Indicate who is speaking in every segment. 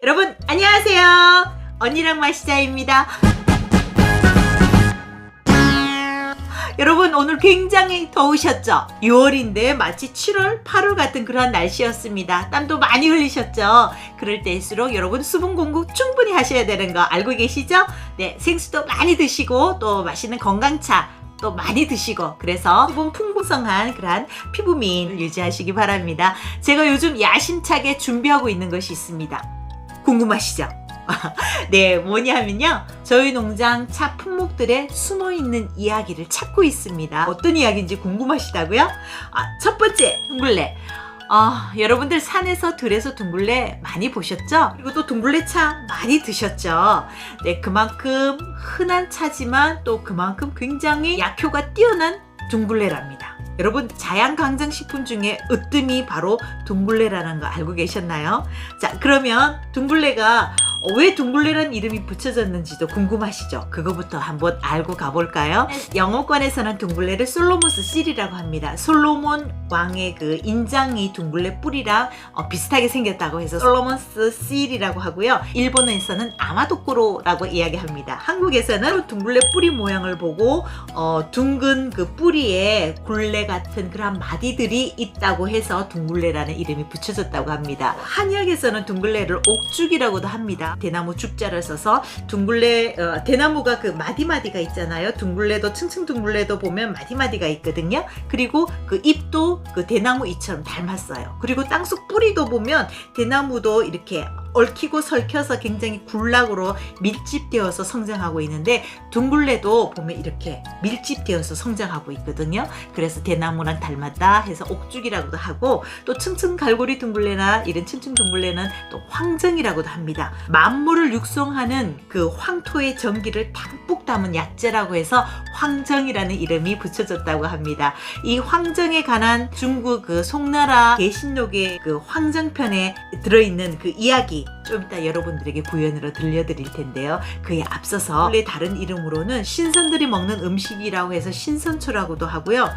Speaker 1: 여러분 안녕하세요. 언니랑 마시자입니다. 여러분 오늘 굉장히 더우셨죠? 6월인데 마치 7월, 8월 같은 그런 날씨였습니다. 땀도 많이 흘리셨죠? 그럴 때일수록 여러분 수분 공급 충분히 하셔야 되는 거 알고 계시죠? 네, 생수도 많이 드시고 또 맛있는 건강차 또 많이 드시고 그래서 수분 풍부성한 그런 피부 미인을 유지하시기 바랍니다. 제가 요즘 야심차게 준비하고 있는 것이 있습니다. 궁금하시죠? 네, 뭐냐 하면요. 저희 농장 차 품목들의 숨어있는 이야기를 찾고 있습니다. 어떤 이야기인지 궁금하시다고요? 첫 번째, 둥글레. 여러분들 산에서 들에서 둥글레 많이 보셨죠? 그리고 또 둥글레 차 많이 드셨죠? 네, 그만큼 흔한 차지만 또 그만큼 굉장히 약효가 뛰어난 둥글레랍니다. 여러분 자양강장식품 중에 으뜸이 바로 둥글레라는 거 알고 계셨나요? 자, 그러면 둥글레가 왜 둥글레라는 이름이 붙여졌는지도 궁금하시죠? 그거부터 한번 알고 가볼까요? 영어권에서는 둥글레를 솔로몬스 씨리라고 합니다. 솔로몬 왕의 그 인장이 둥글레 뿔이랑 비슷하게 생겼다고 해서 솔로몬스 씨리라고 하고요. 일본에서는 아마도코로라고 이야기합니다. 한국에서는 둥글레 뿌리 모양을 보고 둥근 그 뿌리에 굴레 같은 그런 마디들이 있다고 해서 둥글레라는 이름이 붙여졌다고 합니다. 한의학에서는 둥글레를 옥죽이라고도 합니다. 대나무 죽자를 써서 둥글레 대나무가 그 마디마디가 있잖아요. 둥글레도 층층 둥글레도 보면 마디마디가 있거든요. 그리고 그 잎도 그 대나무 잎처럼 닮았어요. 그리고 땅속 뿌리도 보면 대나무도 이렇게 얽히고 설켜서 굉장히 군락으로 밀집되어서 성장하고 있는데 둥글레도 보면 이렇게 밀집되어서 성장하고 있거든요. 그래서 대나무랑 닮았다 해서 옥죽이라고도 하고 또 층층 갈고리 둥글레나 이런 층층 둥글레는 또 황정이라고도 합니다. 만물을 육성하는 그 황토의 전기를 담뿍 담은 약재라고 해서 황정이라는 이름이 붙여졌다고 합니다. 이 황정에 관한 중국 그 송나라 개신록의 그 황정편에 들어있는 그 이야기 좀 이따 여러분들에게 구연으로 들려드릴 텐데요. 그에 앞서서 원래 다른 이름으로는 신선들이 먹는 음식이라고 해서 신선초라고도 하고요.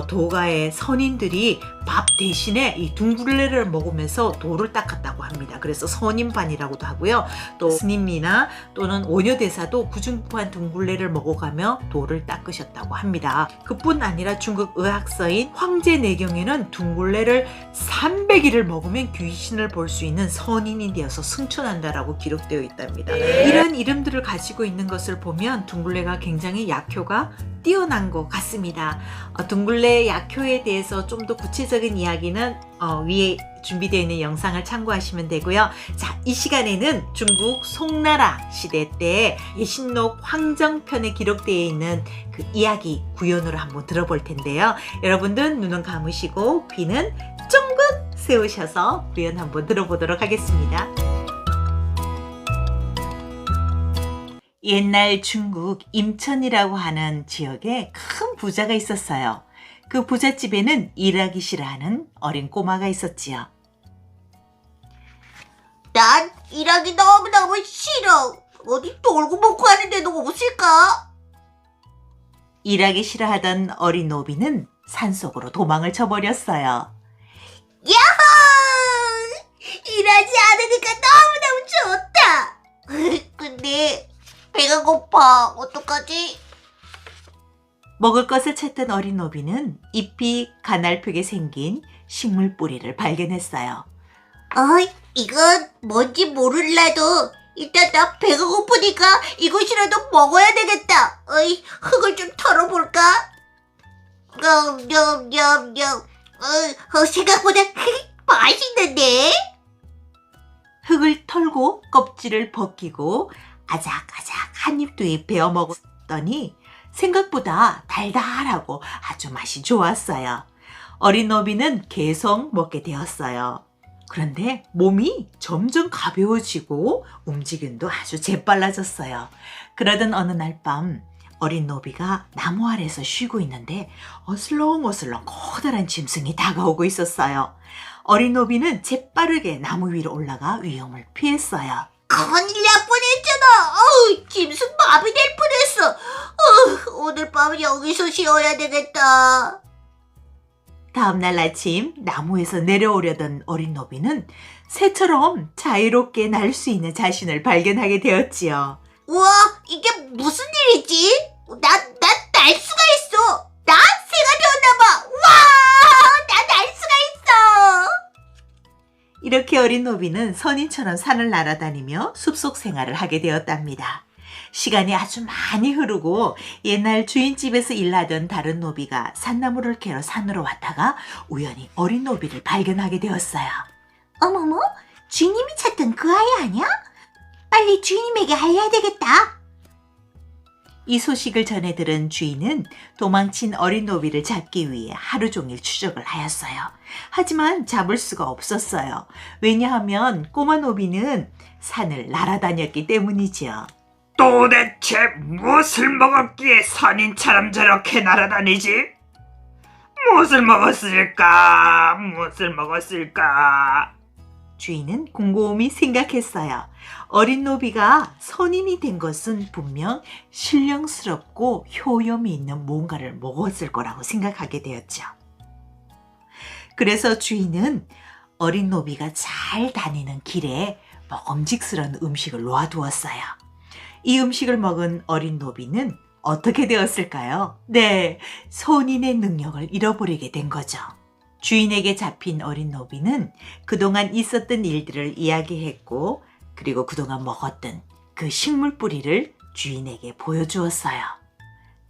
Speaker 1: 도가의 선인들이 밥 대신에 이 둥글레를 먹으면서 도를 닦았다고 합니다. 그래서 선인반이라고도 하고요. 또 스님이나 또는 오녀대사도 구중부한 둥글레를 먹어가며 도를 닦으셨다고 합니다. 그뿐 아니라 중국 의학서인 황제내경에는 둥글레를 300일을 먹으면 귀신을 볼 수 있는 선인이 되어서 승천한다라고 기록되어 있답니다. 이런 이름들을 가지고 있는 것을 보면 둥글레가 굉장히 약효가 뛰어난 것 같습니다. 둥글레 약효에 대해서 좀 더 구체적인 이야기는 위에 준비되어 있는 영상을 참고하시면 되고요. 자, 이 시간에는 중국 송나라 시대 때 예신록 황정편에 기록되어 있는 그 이야기 구연으로 한번 들어볼 텐데요. 여러분들 눈은 감으시고 귀는 쫑긋 세우셔서 구연 한번 들어보도록 하겠습니다. 옛날 중국 임천이라고 하는 지역에 큰 부자가 있었어요. 그 부잣집에는 일하기 싫어하는 어린 꼬마가 있었지요.
Speaker 2: 난 일하기 너무너무 싫어. 어디 놀고 먹고 하는 데도 없을까?
Speaker 1: 일하기 싫어하던 어린 노비는 산속으로 도망을 쳐버렸어요.
Speaker 2: 야호! 일하지 않으니까 너무너무 좋다. 근데 배가 고파. 어떡하지?
Speaker 1: 먹을 것을 찾던 어린 노비는 잎이 가날프게 생긴 식물 뿌리를 발견했어요.
Speaker 2: 이건 뭔지 모를라도 일단 나 배가 고프니까 이것이라도 먹어야 되겠다. 흙을 좀 털어볼까? 냠냠냠냠. 생각보다 맛있는데?
Speaker 1: 흙을 털고 껍질을 벗기고 아작아작 한 입도 베어 먹었더니 생각보다 달달하고 아주 맛이 좋았어요. 어린 노비는 계속 먹게 되었어요. 그런데 몸이 점점 가벼워지고 움직임도 아주 재빨라졌어요. 그러던 어느 날 밤 어린 노비가 나무 아래에서 쉬고 있는데 어슬렁어슬렁 커다란 짐승이 다가오고 있었어요. 어린 노비는 재빠르게 나무 위로 올라가 위험을 피했어요.
Speaker 2: 큰일 날 뻔했잖아. 짐승 마비 될 뻔했어. 오늘 밤 여기서 쉬어야 되겠다.
Speaker 1: 다음날 아침 나무에서 내려오려던 어린 노비는 새처럼 자유롭게 날 수 있는 자신을 발견하게 되었지요.
Speaker 2: 우와, 이게 무슨 일이지? 난 날 수가 있어. 나 새가 되었나봐. 우와, 나 날 수가 있어.
Speaker 1: 이렇게 어린 노비는 선인처럼 산을 날아다니며 숲속 생활을 하게 되었답니다. 시간이 아주 많이 흐르고 옛날 주인집에서 일하던 다른 노비가 산나물을 캐러 산으로 왔다가 우연히 어린 노비를 발견하게 되었어요.
Speaker 2: 어머머, 주인님이 찾던 그 아이 아니야? 빨리 주인님에게 알려야 되겠다.
Speaker 1: 이 소식을 전해 들은 주인은 도망친 어린 노비를 잡기 위해 하루 종일 추적을 하였어요. 하지만 잡을 수가 없었어요. 왜냐하면 꼬마 노비는 산을 날아다녔기 때문이지요.
Speaker 3: 도대체 무엇을 먹었기에 선인처럼 저렇게 날아다니지? 무엇을 먹었을까? 무엇을 먹었을까?
Speaker 1: 주인은 곰곰이 생각했어요. 어린 노비가 선인이 된 것은 분명 신령스럽고 효염이 있는 뭔가를 먹었을 거라고 생각하게 되었죠. 그래서 주인은 어린 노비가 잘 다니는 길에 먹음직스러운 음식을 놓아두었어요. 이 음식을 먹은 어린 노비는 어떻게 되었을까요? 네, 선인의 능력을 잃어버리게 된 거죠. 주인에게 잡힌 어린 노비는 그동안 있었던 일들을 이야기했고 그리고 그동안 먹었던 그 식물 뿌리를 주인에게 보여주었어요.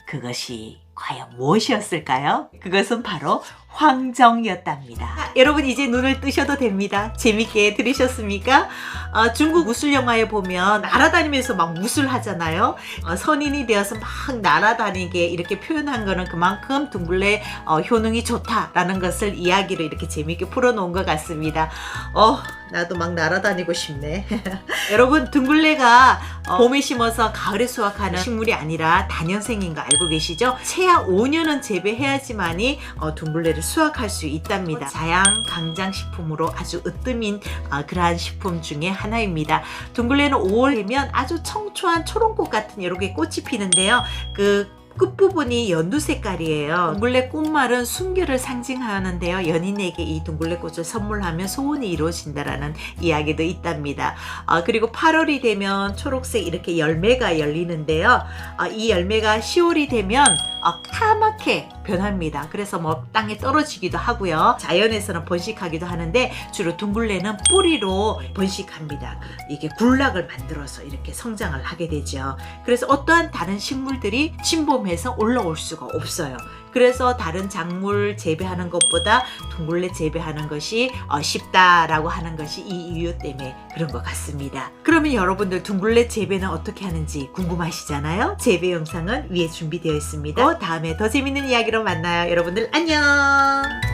Speaker 1: 그것이 과연 무엇이었을까요? 그것은 바로 황정이었답니다. 여러분 이제 눈을 뜨셔도 됩니다. 재밌게 들으셨습니까? 중국 무술 영화에 보면 날아다니면서 막 무술하잖아요. 선인이 되어서 막 날아다니게 이렇게 표현한 거는 그만큼 둥글레 효능이 좋다라는 것을 이야기로 이렇게 재밌게 풀어놓은 것 같습니다. 나도 막 날아다니고 싶네. 여러분 둥글레가 봄에 심어서 가을에 수확하는 식물이 아니라 다년생인 거 알고 계시죠? 최하 5년은 재배해야지만이 둥글레를 수확할 수 있답니다. 자양 강장식품으로 아주 으뜸인 그러한 식품 중에 하나입니다. 둥글레는 5월 되면 아주 청초한 초롱꽃 같은 이렇게 꽃이 피는데요. 그 끝부분이 연두 색깔이에요. 둥글레 꽃말은 순결을 상징하는데요. 연인에게 이 둥글레 꽃을 선물하면 소원이 이루어진다라는 이야기도 있답니다. 그리고 8월이 되면 초록색 이렇게 열매가 열리는데요. 이 열매가 10월이 되면 까맣게 변합니다. 그래서 뭐 땅에 떨어지기도 하고요. 자연에서는 번식하기도 하는데 주로 둥글레는 뿌리로 번식합니다. 이게 군락을 만들어서 이렇게 성장을 하게 되죠. 그래서 어떠한 다른 식물들이 침범해서 올라올 수가 없어요. 그래서 다른 작물 재배하는 것보다 둥글레 재배하는 것이 쉽다라고 하는 것이 이 이유 때문에 그런 것 같습니다. 그러면 여러분들 둥글레 재배는 어떻게 하는지 궁금하시잖아요. 재배 영상은 위에 준비되어 있습니다. 다음에 더 재밌는 이야기로 만나요. 여러분들 안녕.